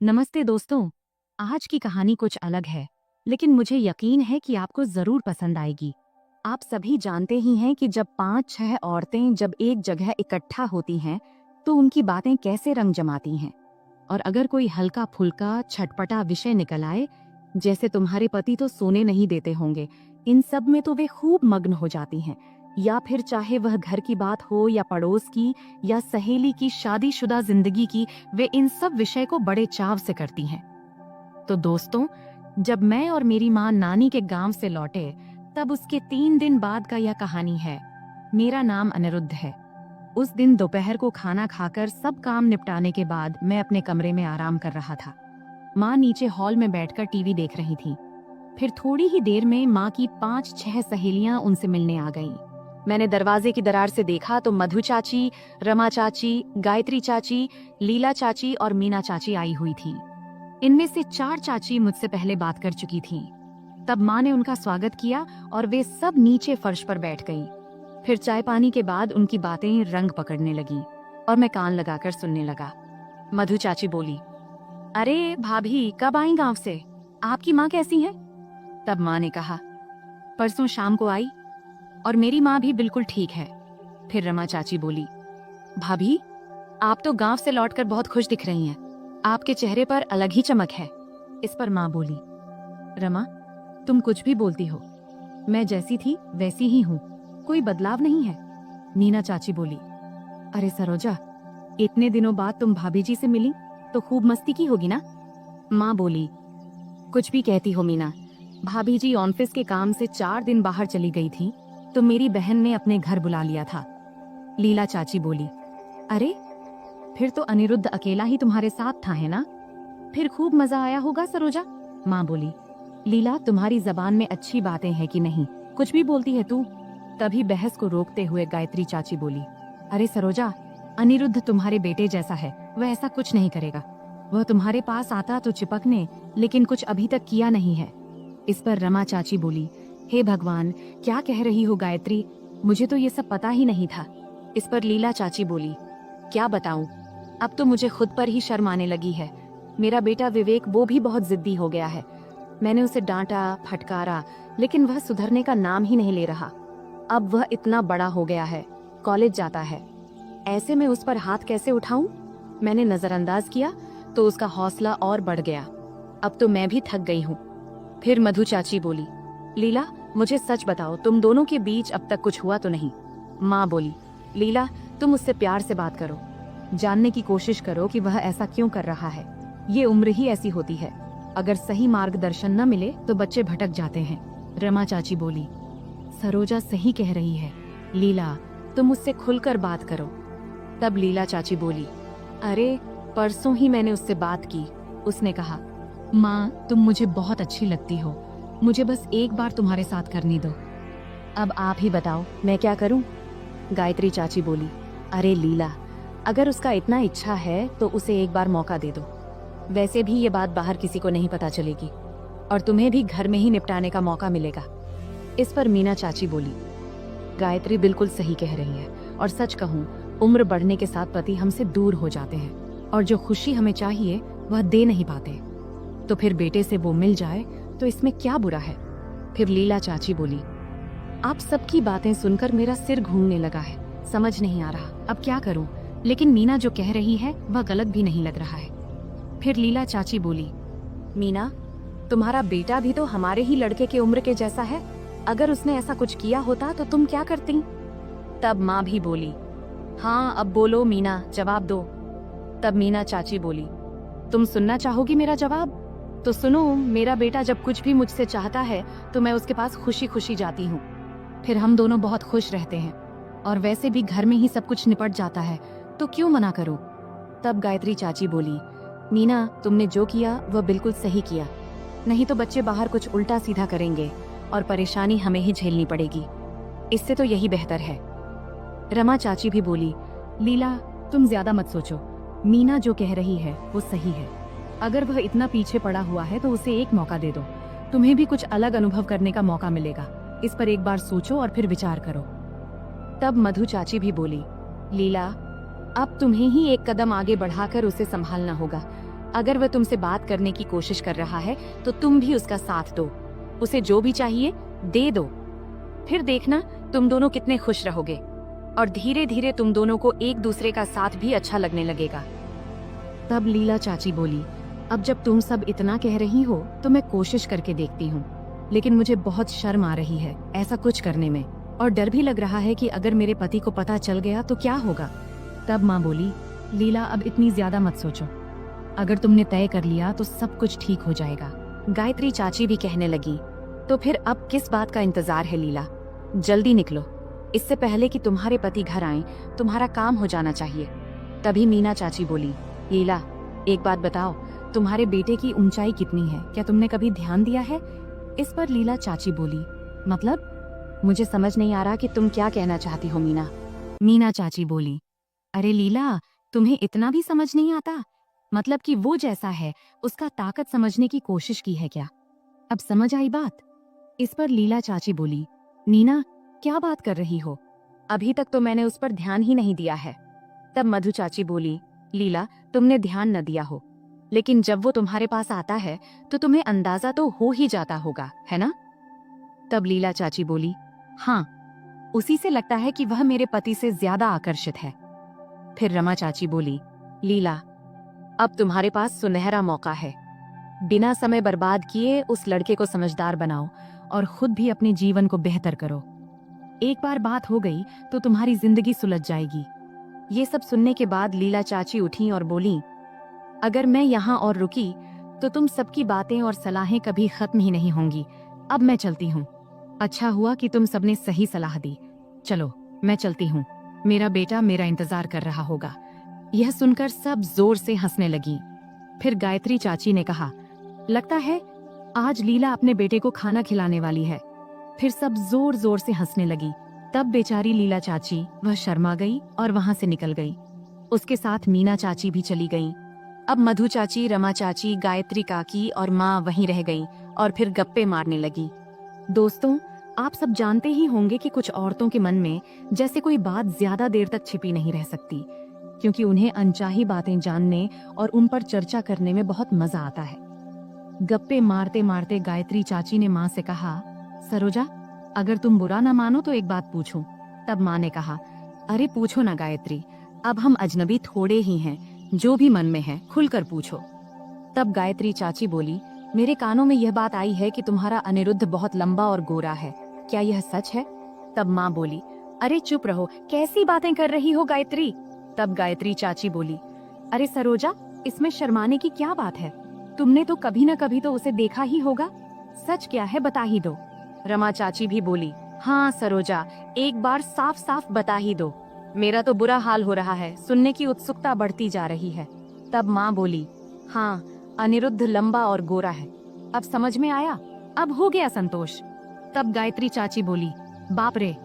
नमस्ते दोस्तों। आज की कहानी कुछ अलग है, लेकिन मुझे यकीन है कि आपको जरूर पसंद आएगी। आप सभी जानते ही हैं कि जब 5-6 औरतें जब एक जगह इकट्ठा होती हैं, तो उनकी बातें कैसे रंग जमाती हैं। और अगर कोई हल्का फुल्का छटपटा विषय निकल आए, जैसे तुम्हारे पति तो सोने नहीं देते होंगे, इन सब में तो वे खूब मग्न हो जाती हैं। या फिर चाहे वह घर की बात हो या पड़ोस की या सहेली की शादीशुदा जिंदगी की, वे इन सब विषय को बड़े चाव से करती हैं। तो दोस्तों, जब मैं और मेरी माँ नानी के गांव से लौटे, तब उसके 3 दिन बाद का यह कहानी है। मेरा नाम अनिरुद्ध है। उस दिन दोपहर को खाना खाकर सब काम निपटाने के बाद मैं अपने कमरे में आराम कर रहा था। माँ नीचे हॉल में बैठकर टीवी देख रही थी। फिर थोड़ी ही देर में माँ की 5-6 सहेलियां उनसे मिलने आ गईं। मैंने दरवाजे की दरार से देखा तो मधु चाची, रमा चाची, गायत्री चाची, लीला चाची और मीना चाची आई हुई थी। इनमें से 4 चाची मुझसे पहले बात कर चुकी थीं। तब माँ ने उनका स्वागत किया और वे सब नीचे फर्श पर बैठ गईं। फिर चाय पानी के बाद उनकी बातें रंग पकड़ने लगी और मैं कान लगाकर सुनने लगा। मधु चाची बोली, अरे भाभी, कब आई गांव से? आपकी माँ कैसी है? तब माँ ने कहा, परसों शाम को आई और मेरी माँ भी बिल्कुल ठीक है। फिर रमा चाची बोली, भाभी, आप तो गांव से लौटकर बहुत खुश दिख रही हैं। आपके चेहरे पर अलग ही चमक है। इस पर माँ बोली, रमा, तुम कुछ भी बोलती हो, मैं जैसी थी वैसी ही हूँ, कोई बदलाव नहीं है। मीना चाची बोली, अरे सरोजा, इतने दिनों बाद तुम भाभी जी से मिली तो खूब मस्ती की होगी ना? माँ बोली, कुछ भी कहती हो मीना, भाभी जी ऑफिस के काम से 4 दिन बाहर चली गई थी तो मेरी बहन ने अपने घर बुला लिया था। लीला चाची बोली, अरे फिर तो अनिरुद्ध अकेला ही तुम्हारे साथ था, है ना? फिर खूब मजा आया होगा सरोजा। माँ बोली, लीला, तुम्हारी जबान में अच्छी बातें हैं कि नहीं, कुछ भी बोलती है तू। तभी बहस को रोकते हुए गायत्री चाची बोली, अरे सरोजा, अनिरुद्ध तुम्हारे बेटे जैसा है, वह ऐसा कुछ नहीं करेगा। वह तुम्हारे पास आता तो चिपकने, लेकिन कुछ अभी तक किया नहीं है। इस पर रमा चाची बोली, हे भगवान, क्या कह रही हो गायत्री, मुझे तो ये सब पता ही नहीं था। इस पर लीला चाची बोली, क्या बताऊं, अब तो मुझे खुद पर ही शर्म आने लगी है। मेरा बेटा विवेक, वो भी बहुत जिद्दी हो गया है। मैंने उसे डांटा, फटकारा, लेकिन वह सुधरने का नाम ही नहीं ले रहा। अब वह इतना बड़ा हो गया है, कॉलेज जाता है, ऐसे में उस पर हाथ कैसे उठाऊं? मैंने नजरअंदाज किया तो उसका हौसला और बढ़ गया। अब तो मैं भी थक गई हूँ। फिर मधु चाची बोली, लीला, मुझे सच बताओ, तुम दोनों के बीच अब तक कुछ हुआ तो नहीं? माँ बोली, लीला, तुम उससे प्यार से बात करो, जानने की कोशिश करो कि वह ऐसा क्यों कर रहा है। ये उम्र ही ऐसी होती है, अगर सही मार्गदर्शन न मिले तो बच्चे भटक जाते हैं। रमा चाची बोली, सरोजा सही कह रही है, लीला, तुम उससे खुलकर बात करो। तब लीला चाची बोली, अरे परसों ही मैंने उससे बात की। उसने कहा, माँ, तुम मुझे बहुत अच्छी लगती हो, मुझे बस एक बार तुम्हारे साथ करनी दो। अब आप ही बताओ, मैं क्या करूं? गायत्री चाची बोली, अरे लीला, अगर उसका इतना इच्छा है तो उसे एक बार मौका दे दो। वैसे भी ये बात बाहर किसी को नहीं पता चलेगी और तुम्हें भी घर में ही निपटाने का मौका मिलेगा। इस पर मीना चाची बोली, गायत्री बिल्कुल सही कह रही है, और सच कहूँ, उम्र बढ़ने के साथ पति हमसे दूर हो जाते हैं और जो खुशी हमें चाहिए वह दे नहीं पाते। तो फिर बेटे से वो मिल जाए तो इसमें क्या बुरा है? फिर लीला चाची बोली, आप सबकी बातें सुनकर मेरा सिर घूमने लगा है, समझ नहीं आ रहा अब क्या करूं, लेकिन मीना जो कह रही है वह गलत भी नहीं लग रहा है। फिर लीला चाची बोली, मीना, तुम्हारा बेटा भी तो हमारे ही लड़के के उम्र के जैसा है, अगर उसने ऐसा कुछ किया होता तो तुम क्या करती? तब माँ भी बोली, हाँ अब बोलो मीना, जवाब दो। तब मीना चाची बोली, तुम सुनना चाहोगी मेरा जवाब? तो सुनो, मेरा बेटा जब कुछ भी मुझसे चाहता है तो मैं उसके पास खुशी खुशी जाती हूँ। फिर हम दोनों बहुत खुश रहते हैं और वैसे भी घर में ही सब कुछ निपट जाता है, तो क्यों मना करूँ? तब गायत्री चाची बोली, मीना, तुमने जो किया वह बिल्कुल सही किया, नहीं तो बच्चे बाहर कुछ उल्टा सीधा करेंगे और परेशानी हमें ही झेलनी पड़ेगी। इससे तो यही बेहतर है। रमा चाची भी बोली, लीला, तुम ज्यादा मत सोचो, मीना जो कह रही है वो सही है। अगर वह इतना पीछे पड़ा हुआ है तो उसे एक मौका दे दो, तुम्हें भी कुछ अलग अनुभव करने का मौका मिलेगा। इस पर एक बार सोचो और फिर विचार करो। तब मधु चाची भी बोली, लीला, अब तुम्हें ही एक कदम आगे बढ़ाकर उसे संभालना होगा। अगर वह तुमसे बात करने की कोशिश कर रहा है तो तुम भी उसका साथ दो, उसे जो भी चाहिए दे दो। फिर देखना तुम दोनों कितने खुश रहोगे और धीरे धीरे तुम दोनों को एक दूसरे का साथ भी अच्छा लगने लगेगा। तब लीला चाची बोली, अब जब तुम सब इतना कह रही हो तो मैं कोशिश करके देखती हूँ, लेकिन मुझे बहुत शर्म आ रही है ऐसा कुछ करने में, और डर भी लग रहा है कि अगर मेरे पति को पता चल गया तो क्या होगा। तब माँ बोली, लीला अब इतनी ज्यादा मत सोचो, अगर तुमने तय कर लिया तो सब कुछ ठीक हो जाएगा। गायत्री चाची भी कहने लगी, तो फिर अब किस बात का इंतजार है लीला, जल्दी निकलो, इससे पहले कि तुम्हारे पति घर आएं, तुम्हारा काम हो जाना चाहिए। तभी मीना चाची बोली, लीला एक बात बताओ, तुम्हारे बेटे की ऊंचाई कितनी है, क्या तुमने कभी ध्यान दिया है? इस पर लीला चाची बोली, मतलब मुझे समझ नहीं आ रहा कि तुम क्या कहना चाहती हो मीना। मीना चाची बोली, अरे लीला तुम्हें इतना भी समझ नहीं आता, मतलब कि वो जैसा है उसका ताकत समझने की कोशिश की है क्या? अब समझ आई बात? इस पर लीला चाची बोली, मीना क्या बात कर रही हो, अभी तक तो मैंने उस पर ध्यान ही नहीं दिया है। तब मधु चाची बोली, लीला तुमने ध्यान न दिया हो, लेकिन जब वो तुम्हारे पास आता है तो तुम्हें अंदाजा तो हो ही जाता होगा, है ना? तब लीला चाची बोली, हाँ, उसी से लगता है कि वह मेरे पति से ज्यादा आकर्षित है। फिर रमा चाची बोली, लीला अब तुम्हारे पास सुनहरा मौका है, बिना समय बर्बाद किए उस लड़के को समझदार बनाओ और खुद भी अपने जीवन को बेहतर करो। एक बार बात हो गई तो तुम्हारी जिंदगी सुलझ जाएगी। ये सब सुनने के बाद लीला चाची उठी और बोली, अगर मैं यहाँ और रुकी तो तुम सबकी बातें और सलाहें कभी खत्म ही नहीं होंगी, अब मैं चलती हूँ। अच्छा हुआ कि तुम सबने सही सलाह दी, चलो मैं चलती हूँ, मेरा बेटा मेरा इंतजार कर रहा होगा। यह सुनकर सब जोर से हंसने लगी। फिर गायत्री चाची ने कहा, लगता है आज लीला अपने बेटे को खाना खिलाने वाली है। फिर सब जोर जोर से हंसने लगी। तब बेचारी लीला चाची वह शर्मा गई और वहां से निकल गई। उसके साथ मीना चाची भी चली गईं। अब मधु चाची, रमा चाची, गायत्री काकी और माँ वहीं रह गईं और फिर गप्पे मारने लगी। दोस्तों, आप सब जानते ही होंगे कि कुछ औरतों के मन में जैसे कोई बात ज्यादा देर तक छिपी नहीं रह सकती, क्योंकि उन्हें अनचाही बातें जानने और उन पर चर्चा करने में बहुत मजा आता है। गप्पे मारते मारते गायत्री चाची ने माँ से कहा, सरोजा अगर तुम बुरा न मानो तो एक बात पूछूं। तब माँ ने कहा, अरे पूछो ना गायत्री, अब हम अजनबी थोड़े ही हैं, जो भी मन में है खुलकर पूछो। तब गायत्री चाची बोली, मेरे कानों में यह बात आई है कि तुम्हारा अनिरुद्ध बहुत लंबा और गोरा है, क्या यह सच है? तब माँ बोली, अरे चुप रहो, कैसी बातें कर रही हो गायत्री। तब गायत्री चाची बोली, अरे सरोजा इसमें शर्माने की क्या बात है, तुमने तो कभी न कभी तो उसे देखा ही होगा, सच क्या है बता ही दो। रमा चाची भी बोली, हाँ सरोजा एक बार साफ साफ बता ही दो, मेरा तो बुरा हाल हो रहा है, सुनने की उत्सुकता बढ़ती जा रही है। तब माँ बोली, हाँ अनिरुद्ध लंबा और गोरा है, अब समझ में आया, अब हो गया संतोष। तब गायत्री चाची बोली, बाप रे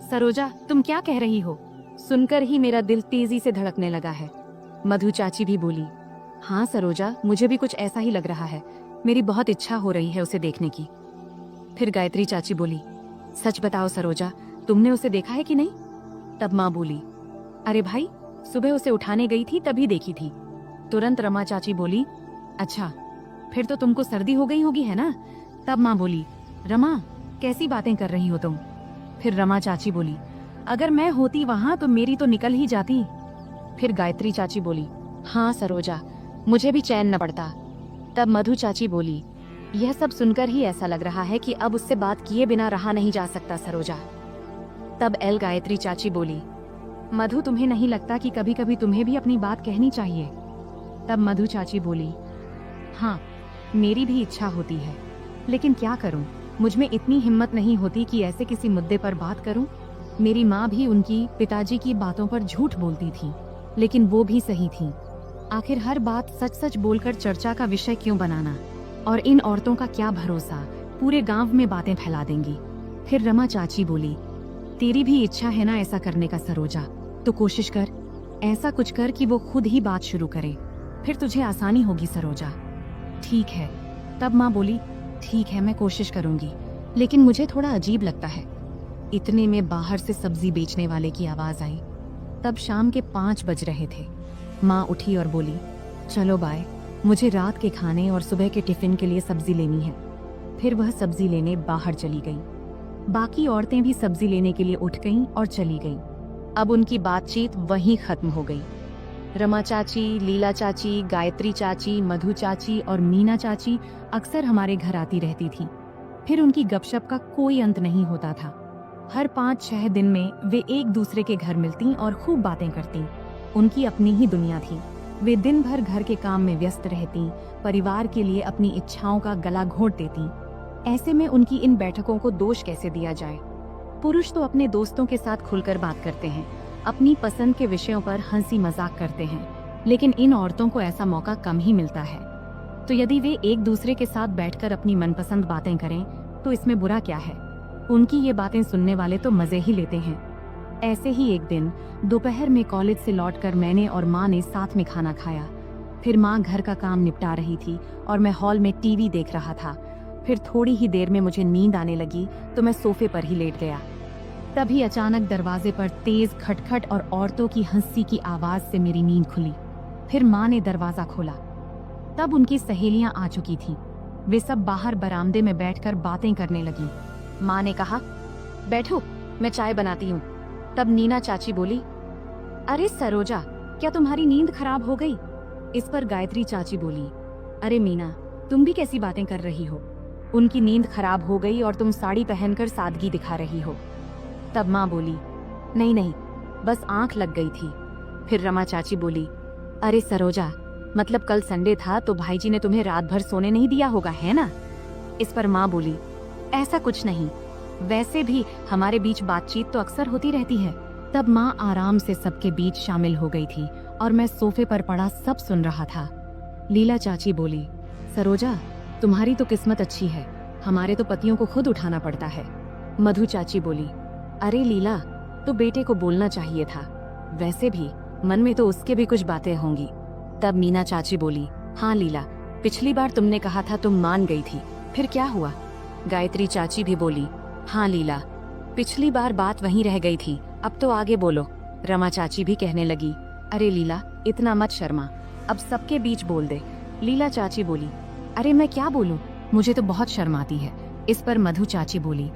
सरोजा तुम क्या कह रही हो, सुनकर ही मेरा दिल तेजी से धड़कने लगा है। मधु चाची भी बोली, हाँ सरोजा मुझे भी कुछ ऐसा ही लग रहा है, मेरी बहुत इच्छा हो रही है उसे देखने की। फिर गायत्री चाची बोली, सच बताओ सरोजा तुमने उसे देखा है कि नहीं? तब माँ बोली, अरे भाई सुबह उसे उठाने गई थी तभी देखी थी। तुरंत रमा चाची बोली, अच्छा फिर तो तुमको सर्दी हो गई होगी है ना? तब माँ बोली, रमा कैसी बातें कर रही हो तुम? फिर रमा चाची बोली, अगर मैं होती वहाँ तो मेरी तो निकल ही जाती। फिर गायत्री चाची बोली, हाँ सरोजा मुझे भी चैन न पड़ता। तब मधु चाची बोली, यह सब सुनकर ही ऐसा लग रहा है कि अब उससे बात किए बिना रहा नहीं जा सकता सरोजा। तब एल गायत्री चाची बोली, मधु तुम्हें नहीं लगता कि कभी कभी तुम्हें भी अपनी बात कहनी चाहिए? तब मधु चाची बोली, हाँ मेरी भी इच्छा होती है, लेकिन क्या करूं, मुझ में इतनी हिम्मत नहीं होती कि ऐसे किसी मुद्दे पर बात करूं। मेरी माँ भी उनकी पिताजी की बातों पर झूठ बोलती थी, लेकिन वो भी सही थी। आखिर हर बात सच सच बोलकर चर्चा का विषय क्यों बनाना, और इन औरतों का क्या भरोसा, पूरे गांव में बातें फैला देंगी। फिर रमा चाची बोली, तेरी भी इच्छा है ना ऐसा करने का सरोजा, तो कोशिश कर, ऐसा कुछ कर कि वो खुद ही बात शुरू करे, फिर तुझे आसानी होगी सरोजा। ठीक है। तब माँ बोली, ठीक है मैं कोशिश करूंगी, लेकिन मुझे थोड़ा अजीब लगता है। इतने में बाहर से सब्जी बेचने वाले की आवाज आई। तब शाम के 5 बज रहे थे। माँ उठी और बोली, चलो बाय, मुझे रात के खाने और सुबह के टिफिन के लिए सब्जी लेनी है। फिर वह सब्जी लेने बाहर चली गई। बाकी औरतें भी सब्जी लेने के लिए उठ गईं और चली गईं। अब उनकी बातचीत वहीं खत्म हो गई। रमा चाची, लीला चाची, गायत्री चाची, मधु चाची और मीना चाची अक्सर हमारे घर आती रहती थी। फिर उनकी गपशप का कोई अंत नहीं होता था। हर 5-6 दिन में वे एक दूसरे के घर मिलती और खूब बातें करती। उनकी अपनी ही दुनिया थी। वे दिन भर घर के काम में व्यस्त रहती, परिवार के लिए अपनी इच्छाओं का गला घोंट देती। ऐसे में उनकी इन बैठकों को दोष कैसे दिया जाए? पुरुष तो अपने दोस्तों के साथ खुलकर बात करते हैं, अपनी पसंद के विषयों पर हंसी मजाक करते हैं, लेकिन इन औरतों को ऐसा मौका कम ही मिलता है। तो यदि वे एक दूसरे के साथ बैठकर अपनी मनपसंद बातें करें तो इसमें बुरा क्या है? उनकी ये बातें सुनने वाले तो मजे ही लेते हैं। ऐसे ही एक दिन दोपहर में कॉलेज से लौटकर मैंने और माँ ने साथ में खाना खाया। फिर माँ घर का काम निपटा रही थी और मैं हॉल में टीवी देख रहा था। फिर थोड़ी ही देर में मुझे नींद आने लगी तो मैं सोफे पर ही लेट गया। तभी अचानक दरवाजे पर तेज खटखट और औरतों की हंसी की आवाज से मेरी नींद खुली। फिर माँ ने दरवाजा खोला। तब उनकी सहेलियां आ चुकी थीं। वे सब बाहर बरामदे में बैठकर बातें करने लगी। माँ ने कहा, बैठो, मैं चाय बनाती हूँ। तब नीना चाची बोली, अरे सरोजा, क्या तुम्हारी नींद खराब हो गई? इस पर गायत्री चाची बोली, अरे मीना, तुम भी कैसी बातें कर रही हो? उनकी नींद खराब हो गई और तुम साड़ी पहनकर सादगी दिखा रही हो। तब माँ बोली, नहीं नहीं, बस आंख लग गई थी। फिर रमा चाची बोली, अरे सरोजा, मतलब कल संडे था तो भाई जी ने तुम्हें रात भर सोने नहीं दिया होगा, है ना? इस पर माँ बोली, ऐसा कुछ नहीं, वैसे भी हमारे बीच बातचीत तो अक्सर होती रहती है। तब माँ आराम से सबके बीच शामिल हो गई थी और मैं सोफे पर पड़ा सब सुन रहा था। लीला चाची बोली, सरोजा, तुम्हारी तो किस्मत अच्छी है, हमारे तो पतियों को खुद उठाना पड़ता है। मधु चाची बोली, अरे लीला, तो बेटे को बोलना चाहिए था, वैसे भी मन में तो उसके भी कुछ बातें होंगी। तब मीना चाची बोली, हाँ लीला, पिछली बार तुमने कहा था तुम मान गई थी, फिर क्या हुआ? गायत्री चाची भी बोली, हाँ लीला, पिछली बार बात वहीं रह गई थी, अब तो आगे बोलो। रमा चाची भी कहने लगी, अरे लीला, इतना मत शर्मा, अब सबके बीच बोल दे। लीला चाची बोली, अरे मैं क्या बोलूं, मुझे तो बहुत शर्म आती है। इस पर मधु चाची बोली,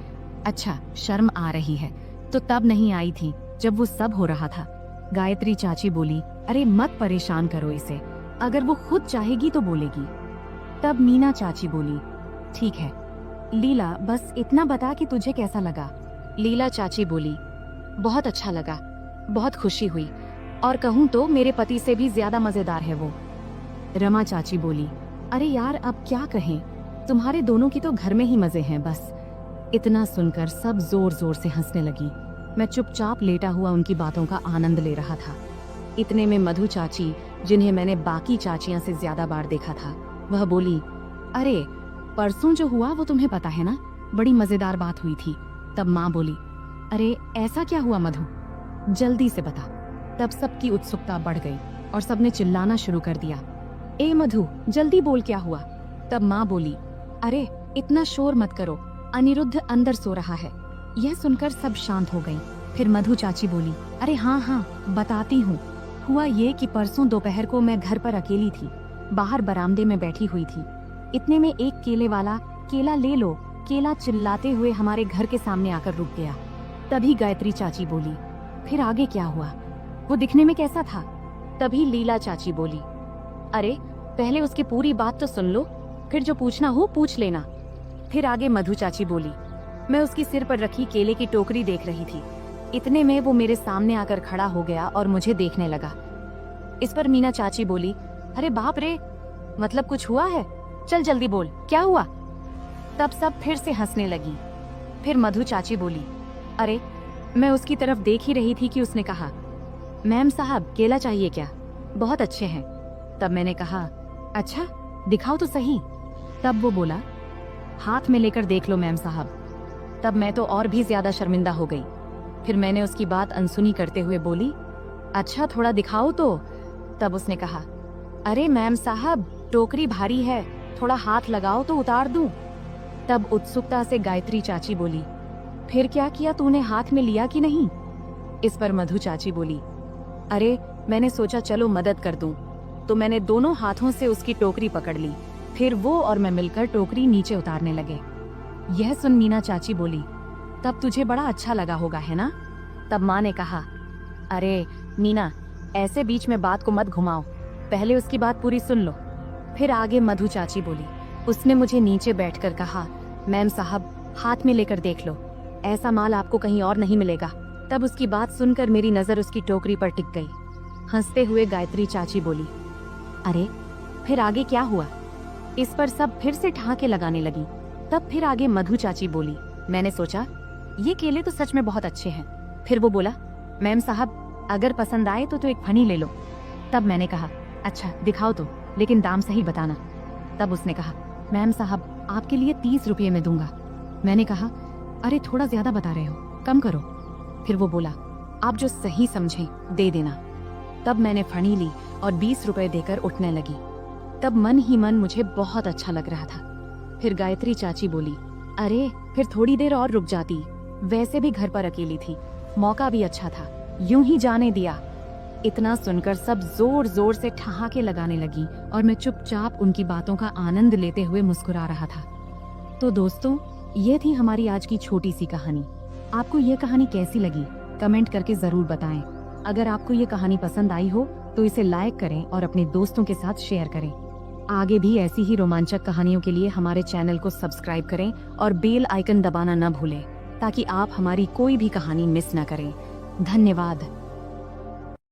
अच्छा शर्म आ रही है, तो तब नहीं आई थी जब वो सब हो रहा था। गायत्री चाची बोली, अरे मत परेशान करो इसे, अगर वो खुद चाहेगी तो बोलेगी। तब मीना चाची बोली, ठीक है लीला, बस इतना बता कि तुझे कैसा लगा। लीला चाची बोली, बहुत अच्छा लगा, बहुत खुशी हुई, और कहूँ तो मेरे पति से भी ज्यादा मजेदार है वो। रमा चाची बोली, अरे यार अब क्या कहें, तुम्हारे दोनों की तो घर में ही मजे हैं बस। इतना सुनकर सब जोर जोर से हंसने लगी। मैं चुपचाप लेटा हुआ उनकी बातों का आनंद ले रहा था। इतने में मधु चाची, जिन्हें मैंने बाकी चाचियां से ज्यादा बार देखा था, वह बोली, अरे परसों जो हुआ वो तुम्हें पता है ना, बड़ी मजेदार बात हुई थी। तब माँ बोली, अरे ऐसा क्या हुआ मधु, जल्दी से बता। तब सबकी उत्सुकता बढ़ गई और सबने चिल्लाना शुरू कर दिया, ए मधु जल्दी बोल क्या हुआ। तब माँ बोली, अरे इतना शोर मत करो, अनिरुद्ध अंदर सो रहा है। यह सुनकर सब शांत हो गई। फिर मधु चाची बोली, अरे हाँ हाँ बताती हूँ। हुआ ये कि परसों दोपहर को मैं घर पर अकेली थी, बाहर बरामदे में बैठी हुई थी। इतने में एक केले वाला केला ले लो केला चिल्लाते हुए हमारे घर के सामने आकर रुक गया। तभी गायत्री चाची बोली, फिर आगे क्या हुआ, वो दिखने में कैसा था? तभी लीला चाची बोली, अरे पहले उसकी पूरी बात तो सुन लो, फिर जो पूछना हो पूछ लेना। फिर आगे मधु चाची बोली, मैं उसकी सिर पर रखी केले की टोकरी देख रही थी। इतने में वो मेरे सामने आकर खड़ा हो गया और मुझे देखने लगा। इस पर मीना चाची बोली, अरे बाप रे, मतलब कुछ हुआ है, चल जल्दी बोल क्या हुआ। तब सब फिर से हंसने लगी। फिर मधु चाची बोली, अरे मैं उसकी तरफ देख ही रही थी कि उसने कहा, मैम साहब केला चाहिए क्या, बहुत अच्छे हैं। तब मैंने कहा, अच्छा दिखाओ तो सही। तब वो बोला, हाथ में लेकर देख लो मैम साहब। तब मैं तो और भी ज्यादा शर्मिंदा हो गई। फिर मैंने उसकी बात अनसुनी करते हुए बोली, अच्छा थोड़ा दिखाओ तो। तब उसने कहा, अरे मैम साहब टोकरी भारी है, थोड़ा हाथ लगाओ तो उतार दूं। तब उत्सुकता से गायत्री चाची बोली, फिर क्या किया तूने, हाथ में लिया कि नहीं? इस पर मधु चाची बोली, अरे मैंने सोचा चलो मदद कर दूं, तो मैंने दोनों हाथों से उसकी टोकरी पकड़ ली। फिर वो और मैं मिलकर टोकरी नीचे उतारने लगे। यह सुन मीना चाची बोली, तब तुझे बड़ा अच्छा लगा होगा, है ना? तब माँ ने कहा, अरे मीना, ऐसे बीच में बात को मत घुमाओ, पहले उसकी बात पूरी सुन लो। फिर आगे मधु चाची बोली, उसने मुझे नीचे बैठकर कहा, मैम साहब हाथ में लेकर देख लो, ऐसा माल आपको कहीं और नहीं मिलेगा। तब उसकी बात सुनकर मेरी नजर उसकी टोकरी पर टिक गई। हंसते हुए गायत्री चाची बोली, अरे फिर आगे क्या हुआ? इस पर सब फिर से ठहाके लगाने लगी। तब फिर आगे मधु चाची बोली, मैंने सोचा ये केले तो सच में बहुत अच्छे हैं। फिर वो बोला, मैम साहब अगर पसंद आए तो एक फनी ले लो। तब मैंने कहा, अच्छा दिखाओ तो, लेकिन दाम सही बताना। तब उसने कहा, मैम साहब आपके लिए 30 रुपये में दूंगा। मैंने कहा, अरे थोड़ा ज्यादा बता रहे हो, कम करो। फिर वो बोला, आप जो सही समझें दे देना। तब मैंने फणी ली और 20 रुपए देकर उठने लगी। तब मन ही मन मुझे बहुत अच्छा लग रहा था। फिर गायत्री चाची बोली, अरे फिर थोड़ी देर और रुक जाती, वैसे भी घर पर अकेली थी, मौका भी अच्छा था, यूं ही जाने दिया। इतना सुनकर सब जोर जोर से ठहाके लगाने लगी और मैं चुपचाप उनकी बातों का आनंद लेते हुए मुस्कुरा रहा था। तो दोस्तों, ये थी हमारी आज की छोटी सी कहानी। आपको ये कहानी कैसी लगी कमेंट करके जरूर बताएं। अगर आपको ये कहानी पसंद आई हो तो इसे लाइक करें और अपने दोस्तों के साथ शेयर करें। आगे भी ऐसी ही रोमांचक कहानियों के लिए हमारे चैनल को सब्सक्राइब करें और बेल आइकन दबाना न भूलें, ताकि आप हमारी कोई भी कहानी मिस न करें। धन्यवाद।